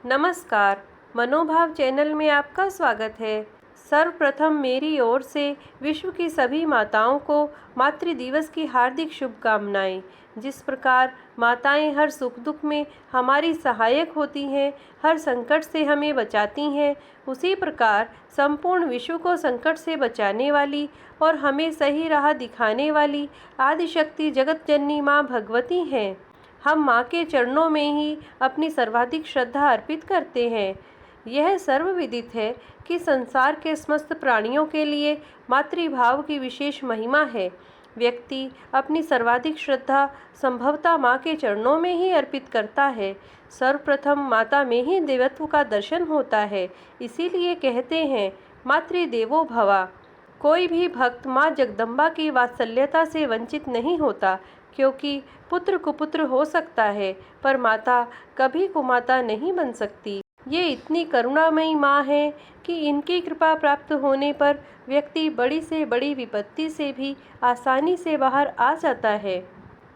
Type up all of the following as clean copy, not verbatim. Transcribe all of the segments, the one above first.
नमस्कार, मनोभाव चैनल में आपका स्वागत है। सर्वप्रथम मेरी ओर से विश्व की सभी माताओं को मातृ दिवस की हार्दिक शुभकामनाएं। जिस प्रकार माताएं हर सुख दुख में हमारी सहायक होती हैं, हर संकट से हमें बचाती हैं, उसी प्रकार संपूर्ण विश्व को संकट से बचाने वाली और हमें सही राह दिखाने वाली आदिशक्ति जगत जननी माँ भगवती हैं। हम माँ के चरणों में ही अपनी सर्वाधिक श्रद्धा अर्पित करते हैं। यह सर्वविदित है कि संसार के समस्त प्राणियों के लिए मातृभाव की विशेष महिमा है। व्यक्ति अपनी सर्वाधिक श्रद्धा संभवतः माँ के चरणों में ही अर्पित करता है। सर्वप्रथम माता में ही देवत्व का दर्शन होता है। इसीलिए कहते हैं मातृदेवो भवा। कोई भी भक्त माँ जगदम्बा की वात्सल्यता से वंचित नहीं होता, क्योंकि पुत्र कुपुत्र हो सकता है पर माता कभी कुमाता नहीं बन सकती। ये इतनी करुणामयी माँ है कि इनकी कृपा प्राप्त होने पर व्यक्ति बड़ी से बड़ी विपत्ति से भी आसानी से बाहर आ जाता है।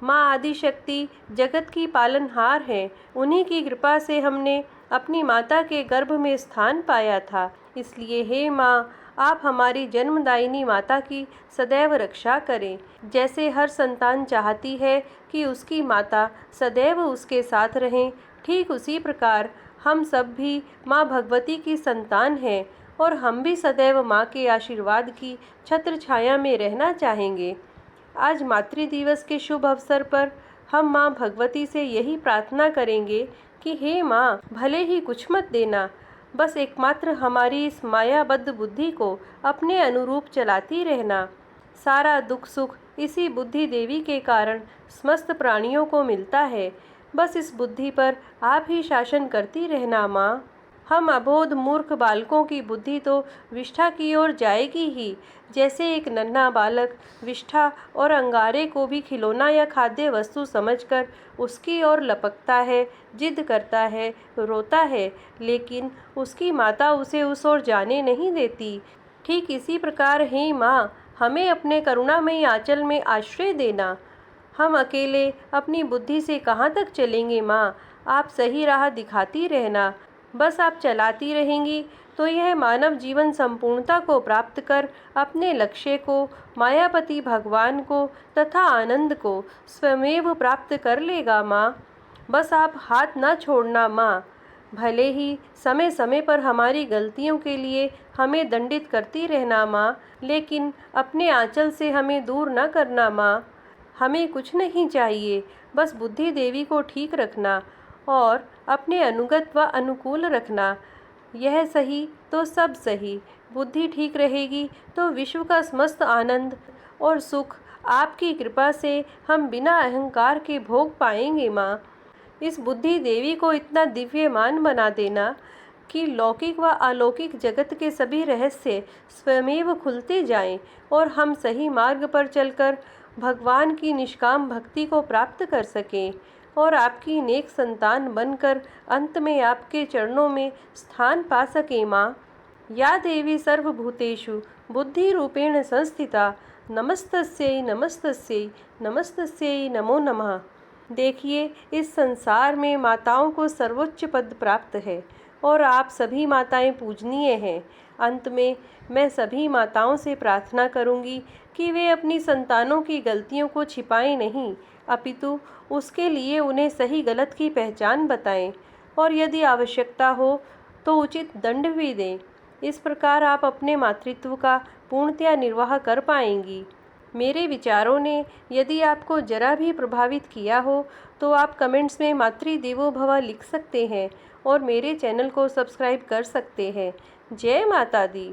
माँ आदिशक्ति जगत की पालनहार है। उन्हीं की कृपा से हमने अपनी माता के गर्भ में स्थान पाया था। इसलिए हे माँ, आप हमारी जन्मदायिनी माता की सदैव रक्षा करें। जैसे हर संतान चाहती है कि उसकी माता सदैव उसके साथ रहें, ठीक उसी प्रकार हम सब भी माँ भगवती की संतान हैं और हम भी सदैव माँ के आशीर्वाद की छत्र छाया में रहना चाहेंगे। आज मातृ दिवस के शुभ अवसर पर हम माँ भगवती से यही प्रार्थना करेंगे कि हे माँ, भले ही कुछ मत देना, बस एकमात्र हमारी इस मायाबद्ध बुद्धि को अपने अनुरूप चलाती रहना। सारा दुख सुख इसी बुद्धि देवी के कारण समस्त प्राणियों को मिलता है। बस इस बुद्धि पर आप ही शासन करती रहना माँ। हम अबोध मूर्ख बालकों की बुद्धि तो विष्ठा की ओर जाएगी ही। जैसे एक नन्हा बालक विष्ठा और अंगारे को भी खिलौना या खाद्य वस्तु समझकर उसकी ओर लपकता है, जिद करता है, रोता है, लेकिन उसकी माता उसे उस ओर जाने नहीं देती। ठीक इसी प्रकार हे माँ, हमें अपने करुणामयी आंचल में आश्रय देना। हम अकेले अपनी बुद्धि से कहाँ तक चलेंगे माँ, आप सही राह दिखाती रहना। बस आप चलाती रहेंगी तो यह मानव जीवन संपूर्णता को प्राप्त कर अपने लक्ष्य को, मायापति भगवान को तथा आनंद को स्वयमेव प्राप्त कर लेगा माँ। बस आप हाथ न छोड़ना माँ। भले ही समय समय पर हमारी गलतियों के लिए हमें दंडित करती रहना माँ, लेकिन अपने आंचल से हमें दूर न करना माँ। हमें कुछ नहीं चाहिए, बस बुद्धि देवी को ठीक रखना और अपने अनुगत व अनुकूल रखना। यह सही तो सब सही। बुद्धि ठीक रहेगी तो विश्व का समस्त आनंद और सुख आपकी कृपा से हम बिना अहंकार के भोग पाएंगे माँ। इस बुद्धि देवी को इतना दिव्यमान बना देना कि लौकिक व अलौकिक जगत के सभी रहस्य स्वयमेव खुलते जाएं और हम सही मार्ग पर चलकर भगवान की निष्काम भक्ति को प्राप्त कर सकें और आपकी नेक संतान बनकर अंत में आपके चरणों में स्थान पा सके माँ। या देवी सर्वभूतेषु बुद्धि रूपेण संस्थिता, नमस्तस्यै नमस्तस्यै नमस्तस्यै नमो नमः। देखिए, इस संसार में माताओं को सर्वोच्च पद प्राप्त है और आप सभी माताएं पूजनीय हैं। अंत में मैं सभी माताओं से प्रार्थना करूंगी कि वे अपनी संतानों की गलतियों को छिपाएं नहीं, अपितु उसके लिए उन्हें सही गलत की पहचान बताएं और यदि आवश्यकता हो तो उचित दंड भी दें। इस प्रकार आप अपने मातृत्व का पूर्णतया निर्वाह कर पाएंगी। मेरे विचारों ने यदि आपको जरा भी प्रभावित किया हो तो आप कमेंट्स में मातृदेवो भव लिख सकते हैं और मेरे चैनल को सब्सक्राइब कर सकते हैं। जय माता दी।